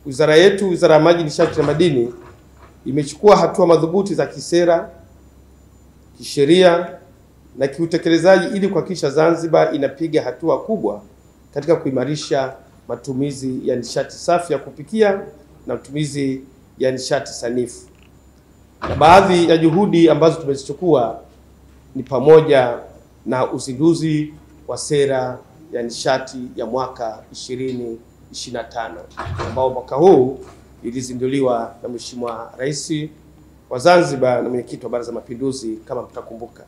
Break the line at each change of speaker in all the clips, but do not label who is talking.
wizara yetu, Wizara ya Maji, Nishati na Madini, imechukua hatua madhubuti za kisera, kisheria na kiutekelezaji ili kuhakikisha Zanzibar inapiga hatua kubwa katika kuimarisha matumizi ya nishati safi ya kupikia na matumizi ya nishati sanifu. Na baadhi ya juhudi ambazo tumezichukua ni pamoja na uzinduzi wa sera ya nishati ya mwaka 2025 ambao mwaka huu ilizinduliwa na Mheshimiwa Rais wa Zanzibar na mwenyekiti wa Baraza la Mapinduzi. Kama mtakumbuka,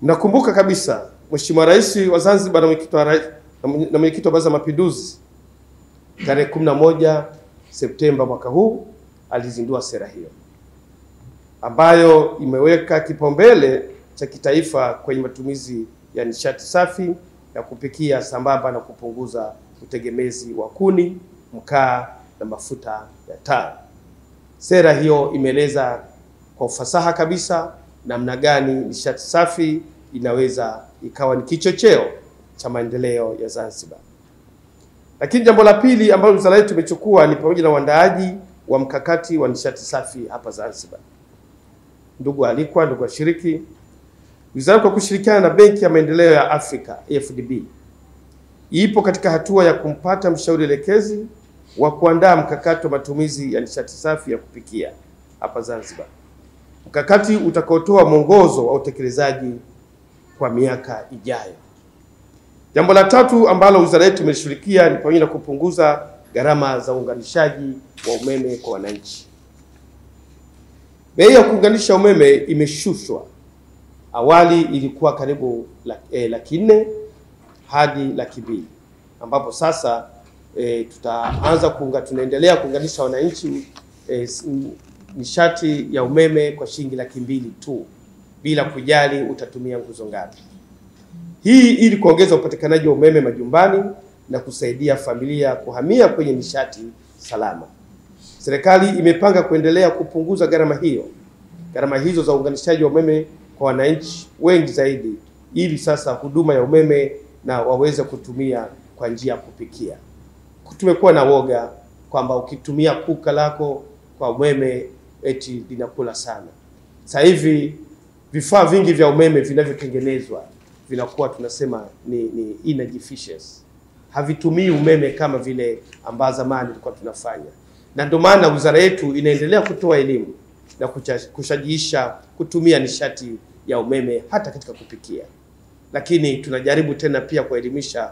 mnakumbuka kabisa Mheshimiwa Rais wa Zanzibar na mwenyekiti wa Baraza la Mapinduzi tarehe 11 Septemba mwaka huu alizindua sera hiyo ambayo imeweka kipaumbele cha kitaifa kwenye matumizi ya nishati safi ya kupikia sambamba na kupunguza utegemezi wa kuni, mkaa na mafuta ya taa. Sera hiyo imeeleza kwa ufasaha kabisa namna gani nishati safi inaweza ikawa ni kichocheo cha maendeleo ya Zanzibar. Lakini jambo la pili ambalo wizara yetu imechukua ni pamoja na uandaaji wa mkakati wa nishati safi hapa Zanzibar. Ndugu alikwa, ndugu washiriki, wizara kwa kushirikiana na Benki ya Maendeleo ya Afrika AfDB ipo katika hatua ya kumpata mshauri elekezi wa kuandaa mkakati wa matumizi ya nishati safi ya kupikia hapa Zanzibar, mkakati utakaotoa mwongozo wa utekelezaji kwa miaka ijayo. Jambo la tatu ambalo wizara yetu imeshirikia ni pamoja na kupunguza gharama za uunganishaji wa umeme kwa wananchi. Bei ya kuunganisha umeme imeshushwa. Awali ilikuwa karibu laki 4 hadi laki 2, ambapo sasa tunaendelea kuunganisha wananchi nishati ya umeme kwa shilingi laki 2 tu bila kujali utatumia nguzo ngapi. Hii ili kuongeza upatikanaji wa umeme majumbani na kusaidia familia kuhamia kwenye nishati salama. Serikali imepanga kuendelea kupunguza gharama hizo za uunganishaji wa umeme kwa wananchi wengi zaidi, ili sasa huduma ya umeme na waweze kutumia kwa njia ya kupikia. Tumekuwa na woga kwamba ukitumia kuka lako kwa umeme eti linakula sana. Sasa hivi vifaa vingi vya umeme vinavyotengenezwa vinakuwa tunasema ni energy efficient. Havitumii umeme kama vile ambazo zamani tulikuwa tunafanya. Na ndio maana wizara yetu inaendelea kutoa elimu na kushajiisha kutumia nishati ya umeme hata katika kupikia. Lakini tunajaribu tena pia kuelimisha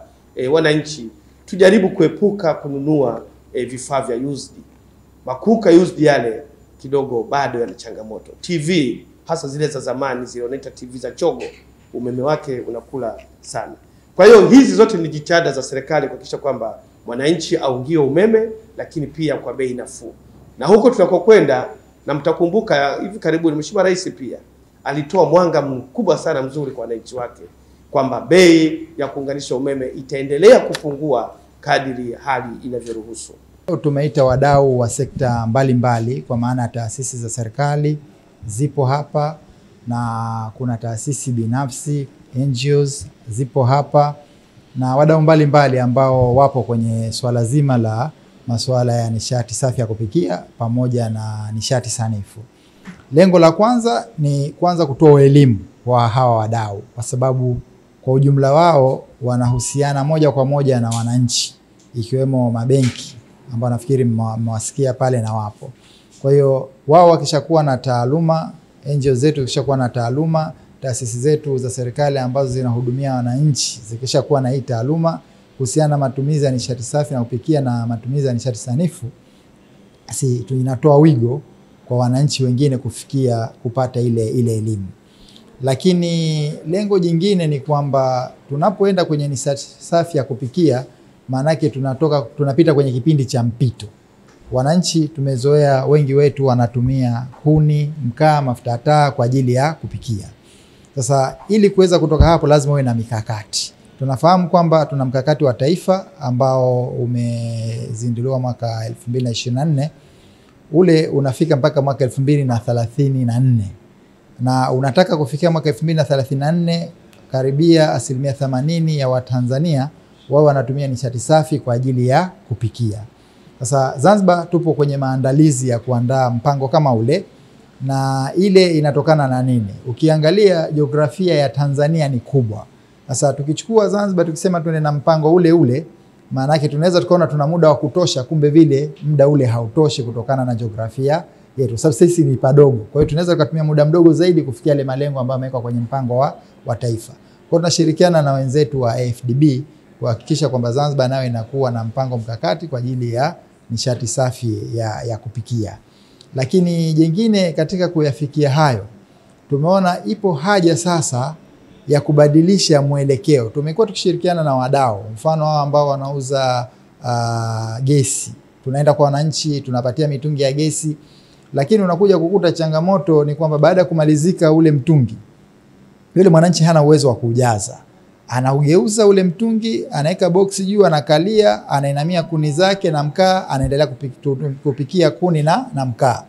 wananchi tujaribu kuepuka kununua vifaa vya used. Makuka used yale kidogo bado yana changamoto. TV hasa zile za zamani zilioneta TV za chogo, umeme wake unakula sana. Kwa hiyo hizi zote ni jitihada za serikali kuhakikisha kwamba mwananchi aungie umeme, lakini pia kwa bei nafuu. Na huko tunakokwenda, na mtakumbuka hivi karibuni Mheshimiwa Rais pia alitoa mwanga mkubwa sana mzuri kwa wananchi wake kwamba bei ya kuunganisha umeme itaendelea kupungua kadiri hali inavyoruhusu.
Tumeita wadau wa sekta mbalimbali kwa maana taasisi za serikali zipo hapa na kuna taasisi binafsi NGOs zipo hapa na wadau mbalimbali ambao wapo kwenye swala zima la masuala ya nishati safi ya kupikia pamoja na nishati sanifu. Lengo la kwanza ni kutoa elimu kwa hawa wadau kwa sababu kwa ujumla wao wanahusiana moja kwa moja na wananchi, ikiwemo mabenki ambao nafikiri mmewasikia pale na wapo. Kwa hiyo wao wakishakuwa na taaluma, NGO zetu zikishakuwa na taaluma, taasisi zetu za serikali ambazo zinahudumia wananchi zikishakuwa na hii taaluma kuhusiana na matumizi ya nishati safi na kupikia na matumizi ya nishati sanifu, basi tunatoa wigo kwa wananchi wengine kupata ile elimu. Lakini lengo jingine ni kwamba tunapoenda kwenye nishati safi ya kupikia, maana yake tunapita kwenye kipindi cha mpito. Wananchi tumezoea, wengi wetu wanatumia kuni, mkaa, mafuta taa kwa ajili ya kupikia. Sasa ili kuweza kutoka hapo lazima uwe na mikakati. Tunafahamu kwamba tuna mkakati wa taifa ambao umezinduliwa mwaka 2024. Ule unafika mpaka mwaka 2034. Na unataka kufikia mwaka 2034 karibia 80% ya Watanzania wao wanatumia nishati safi kwa ajili ya kupikia. Sasa Zanzibar tupo kwenye maandalizi ya kuandaa mpango kama ule, na ile inatokana na nini? Ukiangalia jiografia ya Tanzania ni kubwa. Sasa tukichukua Zanzibar tukisema tuende na mpango ule ule, maana yake tunaweza tukaona tuna muda wa kutosha, kumbe vile muda ule hautoshi kutokana na jiografia yetu. Sababu sisi ni padogo. Kwa hiyo tunaweza kutumia muda mdogo zaidi kufikia ile malengo ambayo yamewekwa kwenye mpango wa taifa. Kwa hiyo tunashirikiana na wenzetu wa AFDB kuhakikisha kwamba Zanzibar nayo inakuwa na mpango mkakati kwa ajili ya nishati safi ya kupikia. Lakini jingine katika kuyafikia hayo, tumeona ipo haja sasa ya kubadilisha mwelekeo. Tumekuwa tukishirikiana na wadau, mfano hao ambao wanauza gesi. Tunaenda kwa wananchi, tunapatia mitungi ya gesi, lakini unakuja kukuta changamoto ni kwamba baada ya kumalizika ule mtungi, yule mwananchi hana uwezo wa kujaza. Anaugeuza ule mtungi, anaweka boksi juu, anakalia, anainamia kuni zake na mkaa, anaendelea kupikia kuni na mkaa.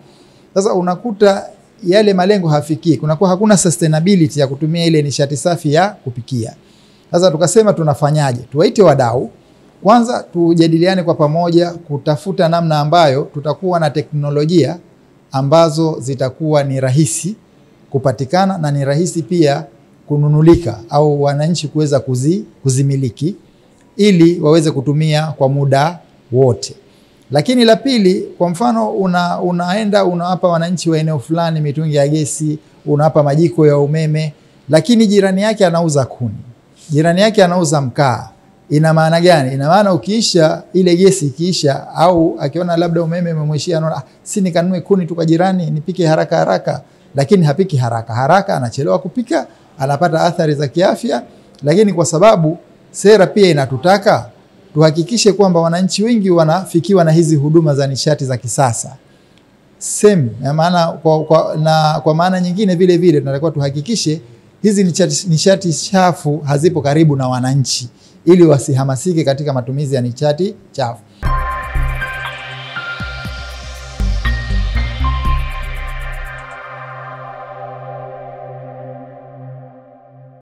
Sasa unakuta yale malengo hafikii, kunakuwa hakuna sustainability ya kutumia ile nishati safi ya kupikia. Sasa tukasema tunafanyaje? Tuwaite wadau, kwanza tujadiliane kwa pamoja kutafuta namna ambayo tutakuwa na teknolojia ambazo zitakuwa ni rahisi kupatikana na ni rahisi pia kununulika au wananchi kuweza kuzimiliki ili waweze kutumia kwa muda wote. Lakini la pili, kwa mfano unaenda unawapa wananchi wa eneo fulani mitungi ya gesi, unawapa majiko ya umeme, lakini jirani yake anauza kuni, jirani yake anauza mkaa. Ina maana gani? Ina maana ukiisha ile gesi ikiisha, au akiona labda umeme umemwishia, anaona si nikanunue kuni tu kwa jirani nipike haraka haraka, lakini hapiki haraka haraka, anachelewa kupika, anapata athari za kiafya. Lakini kwa sababu sera pia inatutaka tuhakikishe kwamba wananchi wengi wanafikiwa na hizi huduma za nishati za kisasa. Maana kwa maana nyingine vile vile tunatakiwa tuhakikishe hizi nishati chafu hazipo karibu na wananchi ili wasihamasike katika matumizi ya nishati chafu.